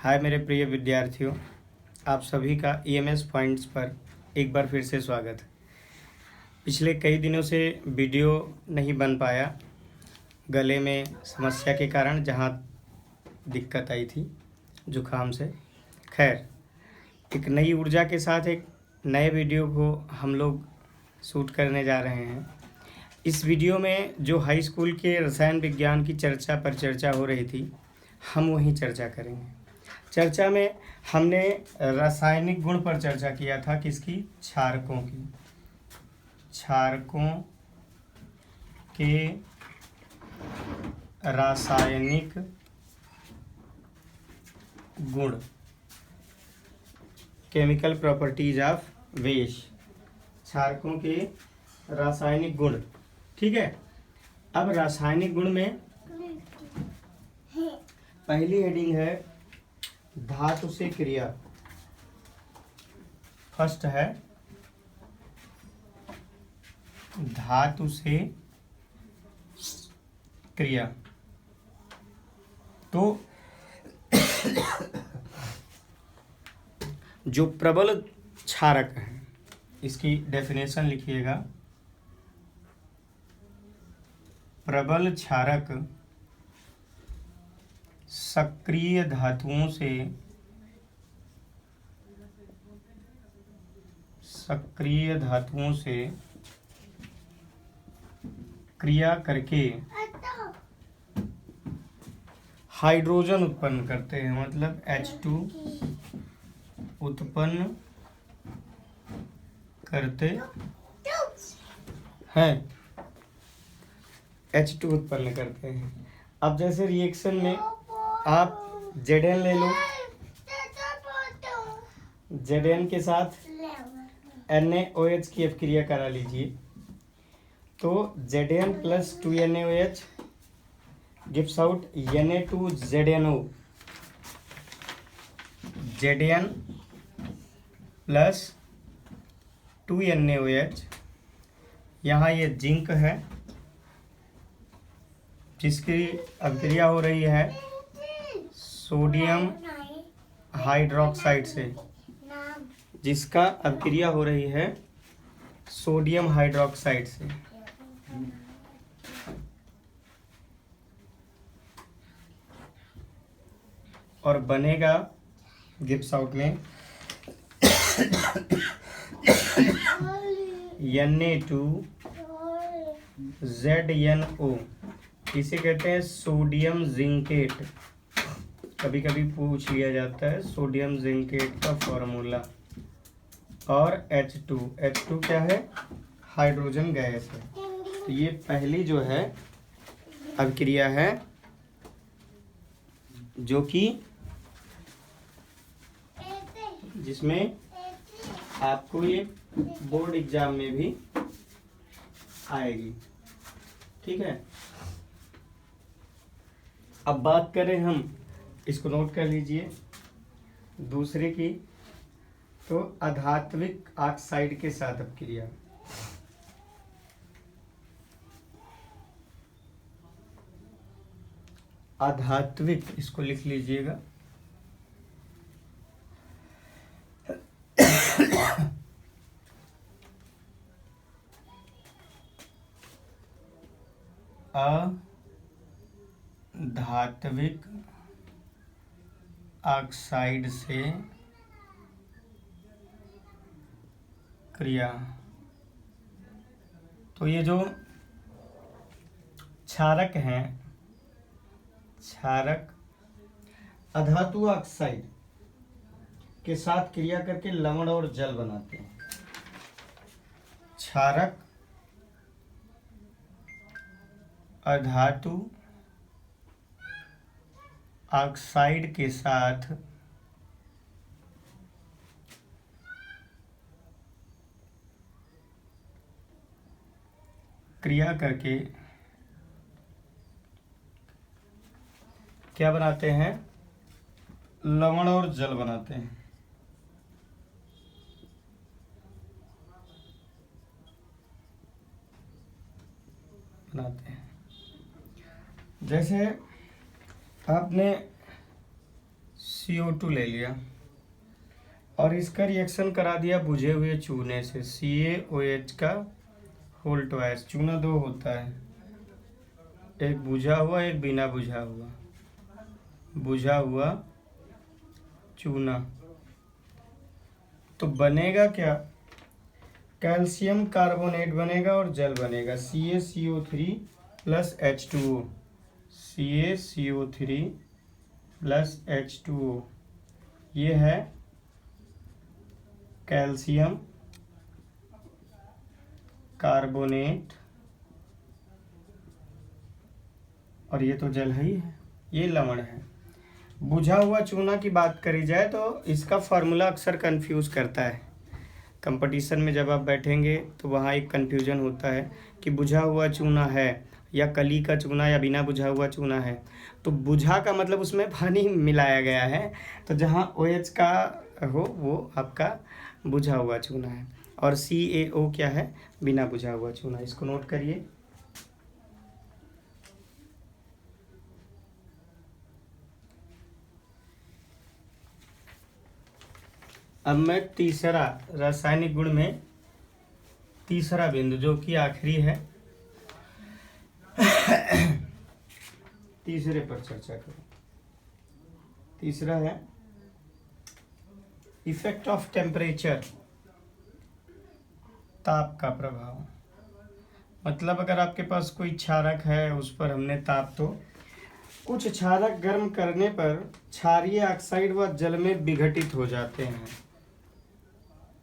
हाय मेरे प्रिय विद्यार्थियों, आप सभी का ईएमएस पॉइंट्स पर एक बार फिर से स्वागत है। पिछले कई दिनों से वीडियो नहीं बन पाया, गले में समस्या के कारण जहाँ दिक्कत आई थी जुकाम से। खैर, एक नई ऊर्जा के साथ एक नए वीडियो को हम लोग शूट करने जा रहे हैं। इस वीडियो में जो हाई स्कूल के रसायन विज्ञान की चर्चा हो रही थी, हम वहीं चर्चा करेंगे। चर्चा में हमने रासायनिक गुण पर चर्चा किया था, किसकी? क्षारकों की। क्षारकों के रासायनिक गुण, केमिकल प्रॉपर्टीज ऑफ वेश, क्षारकों के रासायनिक गुण। ठीक है, अब रासायनिक गुण में पहली हेडिंग है धातु से क्रिया। फर्स्ट है धातु से क्रिया। तो जो प्रबल क्षारक है, इसकी डेफिनेशन लिखिएगा। प्रबल क्षारक सक्रिय धातुओं से क्रिया करके हाइड्रोजन उत्पन्न करते हैं, मतलब H2 उत्पन्न करते हैं। H2 उत्पन्न करते हैं। अब जैसे रिएक्शन में आप Zn ले लो, Zn के साथ NaOH की अपक्रिया करा लीजिए, तो Zn plus 2NaOH gives out Na2ZnO। Zn plus 2NaOH, यहाँ ये जिंक है जिसकी अपक्रिया हो रही है सोडियम हाइड्रोक्साइड से, जिसका अपक्रिया हो रही है सोडियम हाइड्रोक्साइड से। और बनेगा गिव्स आउट में Na2ZnO। इसे कहते हैं सोडियम जिंकेट। कभी कभी पूछ लिया जाता है सोडियम जिंकेट का फॉर्मूला। और H2 क्या है? हाइड्रोजन गैस है। तो ये पहली जो है अभिक्रिया है, जो कि जिसमें आपको ये बोर्ड एग्जाम में भी आएगी। ठीक है, अब बात करें हम, इसको नोट कर लीजिए, दूसरे की, तो अधात्विक ऑक्साइड के साथ अपक्रिया। अधात्विक, इसको लिख लीजिएगा। अधात्विक ऑक्साइड से क्रिया। तो ये जो क्षारक हैं, क्षारक अधातु ऑक्साइड के साथ क्रिया करके लवण और जल बनाते हैं। क्षारक अधातु ऑक्साइड के साथ क्रिया करके क्या बनाते हैं? लवण और जल बनाते हैं। जैसे आपने CO2 ले लिया और इसका रिएक्शन करा दिया बुझे हुए चूने से, CaOH का होल ट्वाइस। चूना दो होता है, एक बुझा हुआ एक बिना बुझा हुआ। बुझा हुआ चूना तो बनेगा क्या, कैल्शियम कार्बोनेट बनेगा और जल बनेगा, CaCO3 plus H2O, CaCO3 plus H2O। ये है कैल्शियम कार्बोनेट और ये तो जल ही है, ये लवण है। बुझा हुआ चूना की बात करी जाए तो इसका फार्मूला अक्सर कंफ्यूज करता है। कंपटीशन में जब आप बैठेंगे तो वहाँ एक कन्फ्यूजन होता है कि बुझा हुआ चूना है या कली का चूना या बिना बुझा हुआ चूना है। तो बुझा का मतलब उसमें पानी मिलाया गया है, तो जहाँ OH का हो वो आपका बुझा हुआ चूना है, और CaO क्या है, बिना बुझा हुआ चूना। इसको नोट करिए। अब मैं तीसरा रासायनिक गुण में तीसरा बिंदु जो कि आखिरी है, तीसरे पर चर्चा करूं। तीसरा है इफेक्ट ऑफ टेम्परेचर, ताप का प्रभाव। मतलब अगर आपके पास कोई क्षारक है, उस पर हमने ताप, तो कुछ क्षारक गर्म करने पर क्षारीय ऑक्साइड व जल में विघटित हो जाते हैं।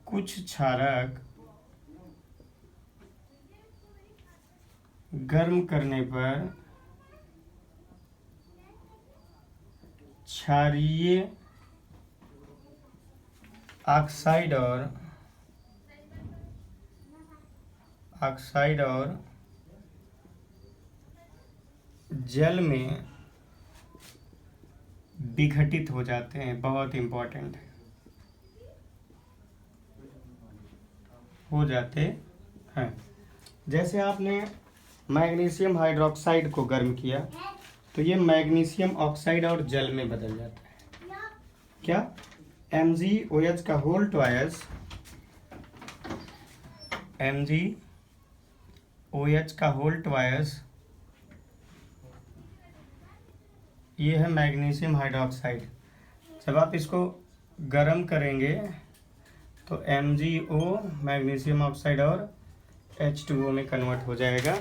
कुछ क्षारक गर्म करने पर क्षारीय ऑक्साइड और जल में विघटित हो जाते हैं। बहुत इंपॉर्टेंट है, हो जाते हैं। जैसे आपने मैग्नीशियम हाइड्रोक्साइड को गर्म किया तो ये मैग्नीशियम ऑक्साइड और जल में बदल जाता है। क्या, MgOH का होल ट्वाइस, MgOH का होल ट्वाइस, ये है मैग्नीशियम हाइड्रोक्साइड। जब आप इसको गर्म करेंगे तो MgO मैग्नीशियम ऑक्साइड और H2O में कन्वर्ट हो जाएगा।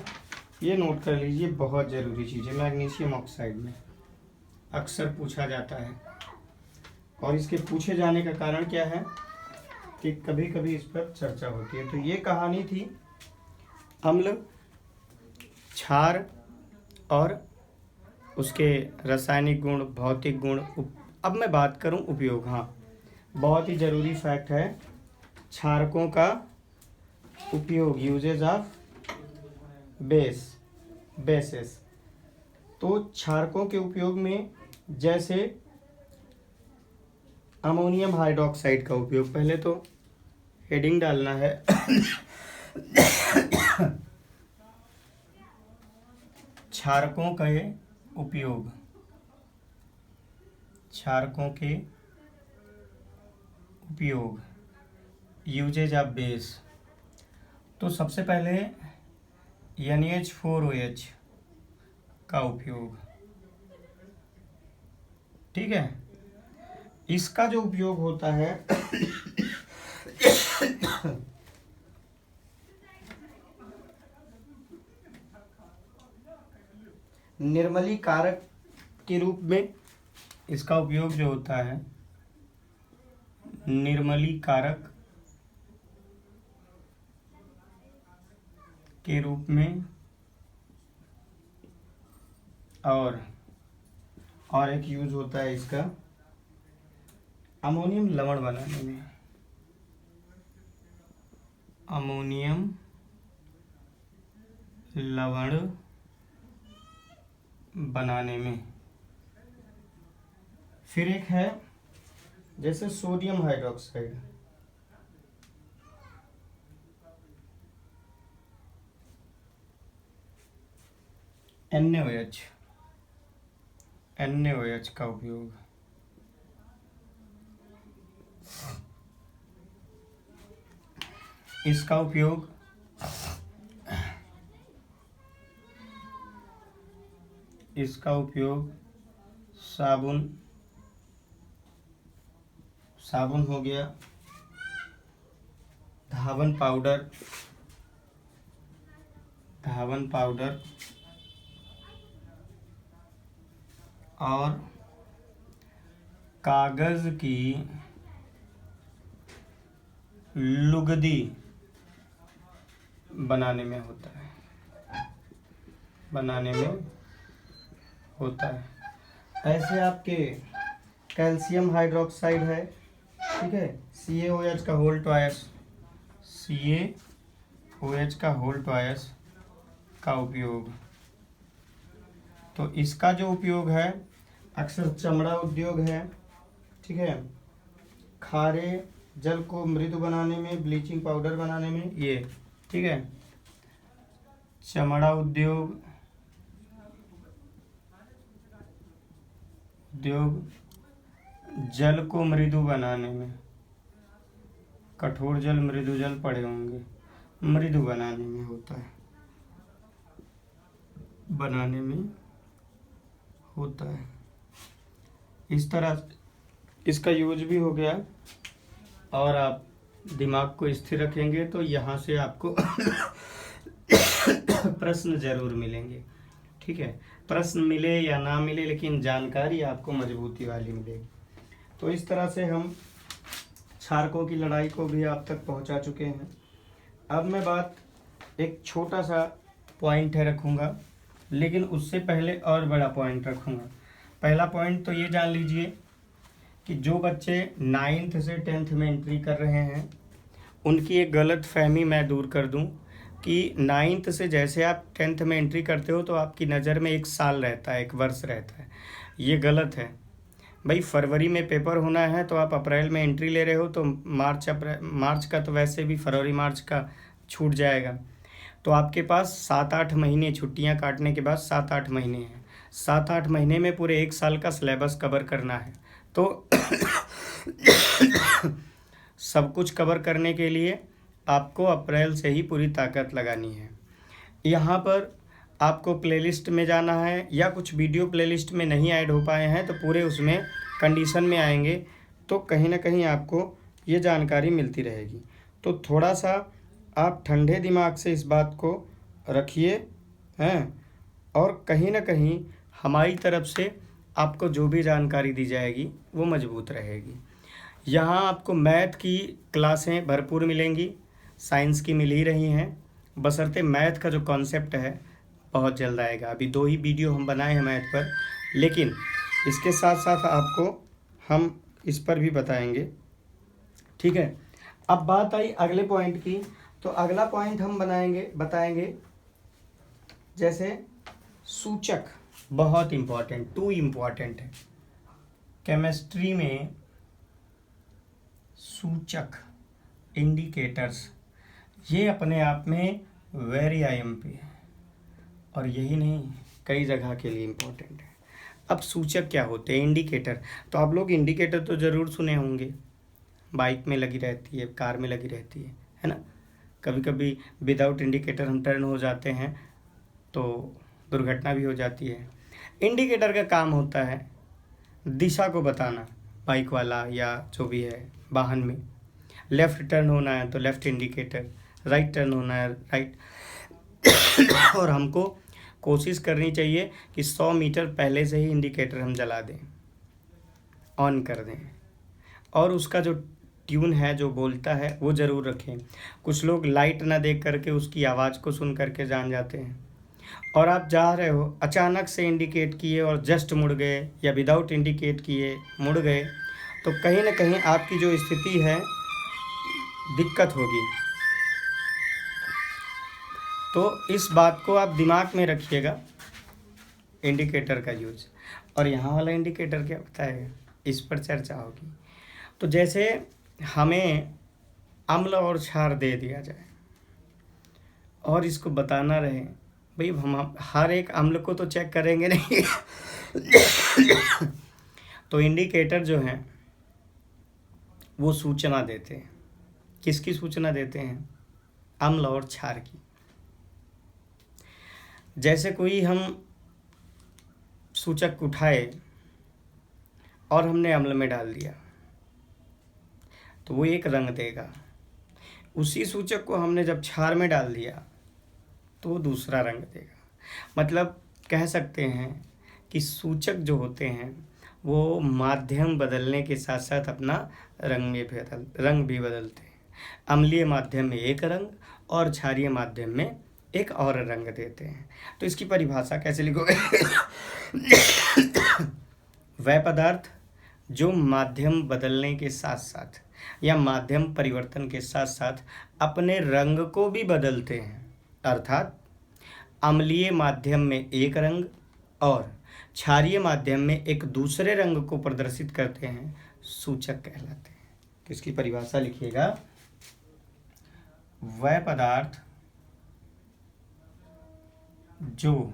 ये नोट कर लीजिए, बहुत ज़रूरी चीज़ है। मैग्नीशियम ऑक्साइड में अक्सर पूछा जाता है, और इसके पूछे जाने का कारण क्या है कि कभी कभी इस पर चर्चा होती है। तो ये कहानी थी अम्ल, क्षार और उसके रासायनिक गुण, भौतिक गुण। अब मैं बात करूं उपयोग। हाँ, बहुत ही ज़रूरी फैक्ट है, क्षारकों का उपयोग, यूजेज ऑफ बेसेस। तो क्षारकों के उपयोग में जैसे अमोनियम हाइड्रोक्साइड का उपयोग, पहले तो हेडिंग डालना है क्षारकों के उपयोग, क्षारकों के उपयोग, यूजेज ऑफ बेस। तो सबसे पहले NH4OH का उपयोग, ठीक है। इसका जो उपयोग होता है निर्मली कारक के रूप में, इसका उपयोग जो होता है निर्मली कारक के रूप में, और एक यूज होता है इसका अमोनियम लवण बनाने में। अमोनियम लवण बनाने में। फिर एक है जैसे सोडियम हाइड्रोक्साइड, NaOH का उपयोग। इसका उपयोग साबुन हो गया, धावन पाउडर और कागज की लुगदी बनाने में होता है। ऐसे आपके कैल्शियम हाइड्रोक्साइड है, ठीक है, CaOH का होल ट्वाइस का उपयोग। तो इसका जो उपयोग है अक्सर चमड़ा उद्योग है, ठीक है, खारे जल को मृदु बनाने में, ब्लीचिंग पाउडर बनाने में, ये ठीक है, चमड़ा उद्योग जल को मृदु बनाने में, कठोर जल मृदु जल पढ़े होंगे, मृदु बनाने में होता है। इस तरह इसका यूज भी हो गया। और आप दिमाग को स्थिर रखेंगे तो यहाँ से आपको प्रश्न जरूर मिलेंगे, ठीक है, प्रश्न मिले या ना मिले लेकिन जानकारी आपको मजबूती वाली मिलेगी। तो इस तरह से हम क्षारकों की लड़ाई को भी आप तक पहुंचा चुके हैं। अब मैं बात एक छोटा सा पॉइंट है रखूँगा, लेकिन उससे पहले और बड़ा पॉइंट रखूँगा। पहला पॉइंट तो ये जान लीजिए कि जो बच्चे 9th से 10th में एंट्री कर रहे हैं उनकी एक गलत फहमी मैं दूर कर दूं कि 9th से जैसे आप 10th में एंट्री करते हो तो आपकी नज़र में 1 साल रहता है, 1 वर्ष रहता है। ये गलत है भाई। फरवरी में पेपर होना है तो आप अप्रैल में एंट्री ले रहे हो तो मार्च का तो वैसे भी फरवरी मार्च का छूट जाएगा। तो आपके पास 7-8 महीने, छुट्टियां काटने के बाद 7-8 महीने हैं। 7-8 महीने में पूरे 1 साल का सिलेबस कवर करना है। तो सब कुछ कवर करने के लिए आपको अप्रैल से ही पूरी ताकत लगानी है। यहाँ पर आपको प्लेलिस्ट में जाना है या कुछ वीडियो प्लेलिस्ट में नहीं ऐड हो पाए हैं तो पूरे उसमें कंडीशन में आएंगे तो कहीं ना कहीं आपको ये जानकारी मिलती रहेगी। तो थोड़ा सा आप ठंडे दिमाग से इस बात को रखिए हैं, और कहीं ना कहीं हमारी तरफ से आपको जो भी जानकारी दी जाएगी वो मजबूत रहेगी। यहाँ आपको मैथ की क्लासें भरपूर मिलेंगी, साइंस की मिल ही रही हैं, बशर्ते मैथ का जो कॉन्सेप्ट है बहुत जल्द आएगा। अभी 2 ही वीडियो हम बनाए हैं मैथ पर, लेकिन इसके साथ साथ आपको हम इस पर भी बताएंगे, ठीक है। अब बात आई अगले पॉइंट की, तो अगला पॉइंट हम बताएंगे जैसे सूचक, बहुत इम्पॉर्टेंट, 2 इम्पॉर्टेंट है केमिस्ट्री में। सूचक, इंडिकेटर्स, ये अपने आप में वेरी IMP है और यही नहीं कई जगह के लिए इम्पोर्टेंट है। अब सूचक क्या होते हैं? इंडिकेटर। तो आप लोग इंडिकेटर तो ज़रूर सुने होंगे, बाइक में लगी रहती है, कार में लगी रहती है ना। कभी कभी विदाउट इंडिकेटर हम टर्न हो जाते हैं तो दुर्घटना भी हो जाती है। इंडिकेटर का काम होता है दिशा को बताना, बाइक वाला या जो भी है वाहन में। लेफ़्ट टर्न होना है तो लेफ़्ट इंडिकेटर, राइट टर्न होना है राइट और हमको कोशिश करनी चाहिए कि 100 मीटर पहले से ही इंडिकेटर हम जला दें, ऑन कर दें, और उसका जो ट्यून है, जो बोलता है, वो ज़रूर रखें। कुछ लोग लाइट ना देख करके उसकी आवाज़ को सुन करके जान जाते हैं, और आप जा रहे हो, अचानक से इंडिकेट किए और जस्ट मुड़ गए या विदाउट इंडिकेट किए मुड़ गए, तो कहीं ना कहीं आपकी जो स्थिति है दिक्कत होगी। तो इस बात को आप दिमाग में रखिएगा, इंडिकेटर का यूज। और यहाँ वाला इंडिकेटर क्या होता है, इस पर चर्चा होगी। तो जैसे हमें अम्ल और क्षार दे दिया जाए और इसको बताना रहे, भाई हम हर एक अम्ल को तो चेक करेंगे नहीं तो इंडिकेटर जो हैं वो सूचना देते हैं। किसकी सूचना देते हैं? अम्ल और क्षार की। जैसे कोई हम सूचक उठाए और हमने अम्ल में डाल दिया तो वो एक रंग देगा। उसी सूचक को हमने जब क्षार में डाल दिया तो वो दूसरा रंग देगा। मतलब कह सकते हैं कि सूचक जो होते हैं वो माध्यम बदलने के साथ साथ अपना रंग भी बदलते हैं। अम्लीय माध्यम में एक रंग और क्षारीय माध्यम में एक और रंग देते हैं। तो इसकी परिभाषा कैसे लिखोगे? वह पदार्थ जो माध्यम बदलने के साथ साथ या माध्यम परिवर्तन के साथ साथ अपने रंग को भी बदलते हैं, अर्थात अम्लीय माध्यम में एक रंग और क्षारीय माध्यम में एक दूसरे रंग को प्रदर्शित करते हैं, सूचक कहलाते हैं। तो इसकी परिभाषा लिखिएगा, वह पदार्थ जो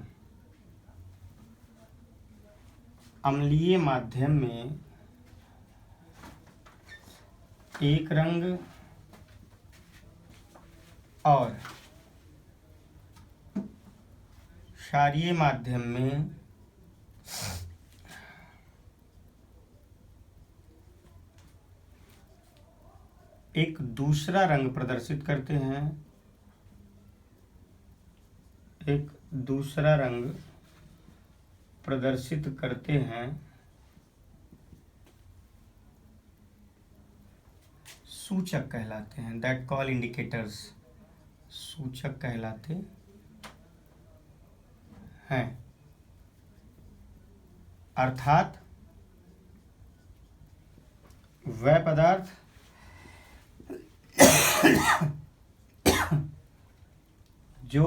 अम्लीय माध्यम में एक रंग और क्षारीय माध्यम में एक दूसरा रंग प्रदर्शित करते हैं, एक दूसरा रंग प्रदर्शित करते हैं, सूचक कहलाते हैं। दैट कॉल इंडिकेटर्स, सूचक कहलाते हैं। अर्थात वह पदार्थ जो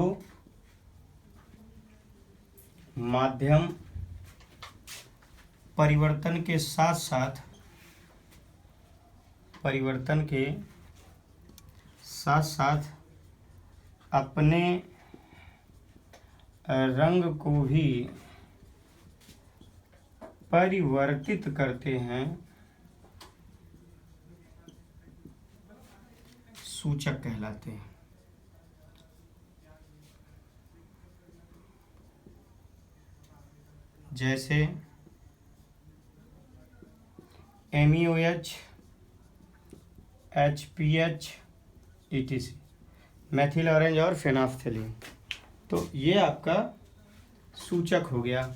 माध्यम परिवर्तन के साथ अपने रंग को भी परिवर्तित करते हैं, सूचक कहलाते हैं। जैसे MeOH, HPH, ETC, methyl orange और फेनाफ्थेलीन। तो ये आपका सूचक हो गया।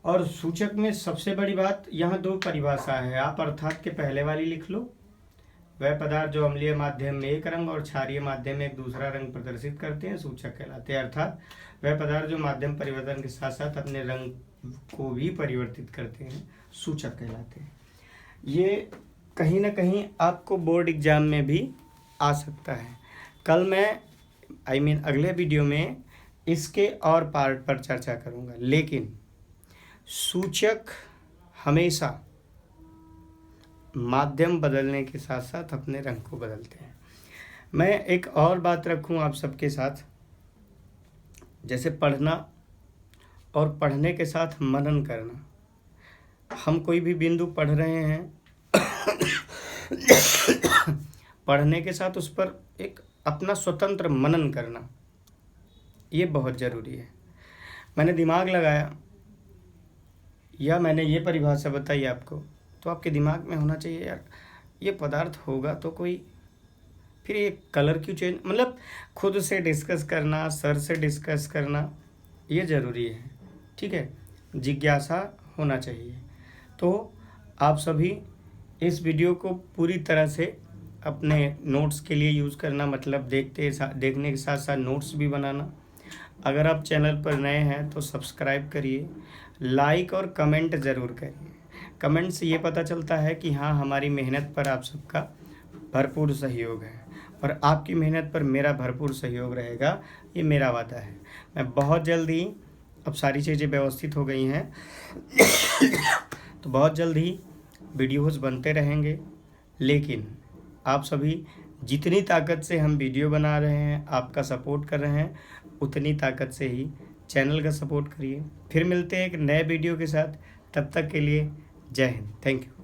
और सूचक में सबसे बड़ी बात, यहाँ दो परिभाषा है, आप अर्थात के पहले वाली लिख लो, वह पदार्थ जो अम्लीय माध्यम में एक रंग और क्षारीय माध्यम में एक दूसरा रंग प्रदर्शित करते हैं, सूचक कहलाते हैं। अर्थात वह पदार्थ जो माध्यम परिवर्तन के साथ साथ अपने रंग को भी परिवर्तित करते हैं, सूचक कहलाते हैं। ये कहीं ना कहीं आपको बोर्ड एग्जाम में भी आ सकता है। कल मैं अगले वीडियो में इसके और पार्ट पर चर्चा करूँगा, लेकिन सूचक हमेशा माध्यम बदलने के साथ साथ अपने रंग को बदलते हैं। मैं एक और बात रखूं आप सबके साथ, जैसे पढ़ना और पढ़ने के साथ मनन करना। हम कोई भी बिंदु पढ़ रहे हैं पढ़ने के साथ उस पर एक अपना स्वतंत्र मनन करना, ये बहुत ज़रूरी है। मैंने दिमाग लगाया या मैंने ये परिभाषा बताई आपको, तो आपके दिमाग में होना चाहिए यार ये पदार्थ होगा तो कोई, फिर ये कलर क्यों चेंज, मतलब खुद से डिस्कस करना, सर से डिस्कस करना, ये ज़रूरी है। ठीक है, जिज्ञासा होना चाहिए। तो आप सभी इस वीडियो को पूरी तरह से अपने नोट्स के लिए यूज़ करना, मतलब देखने के साथ साथ नोट्स भी बनाना। अगर आप चैनल पर नए हैं तो सब्सक्राइब करिए, लाइक और कमेंट ज़रूर करिए। कमेंट से ये पता चलता है कि हाँ, हमारी मेहनत पर आप सबका भरपूर सहयोग है और आपकी मेहनत पर मेरा भरपूर सहयोग रहेगा, ये मेरा वादा है। मैं बहुत जल्द ही, अब सारी चीज़ें व्यवस्थित हो गई हैं तो बहुत जल्द ही वीडियोज़ बनते रहेंगे। लेकिन आप सभी जितनी ताकत से हम वीडियो बना रहे हैं, आपका सपोर्ट कर रहे हैं, उतनी ताकत से ही चैनल का सपोर्ट करिए। फिर मिलते हैं एक नए वीडियो के साथ, तब तक के लिए जय हिंद, थैंक यू।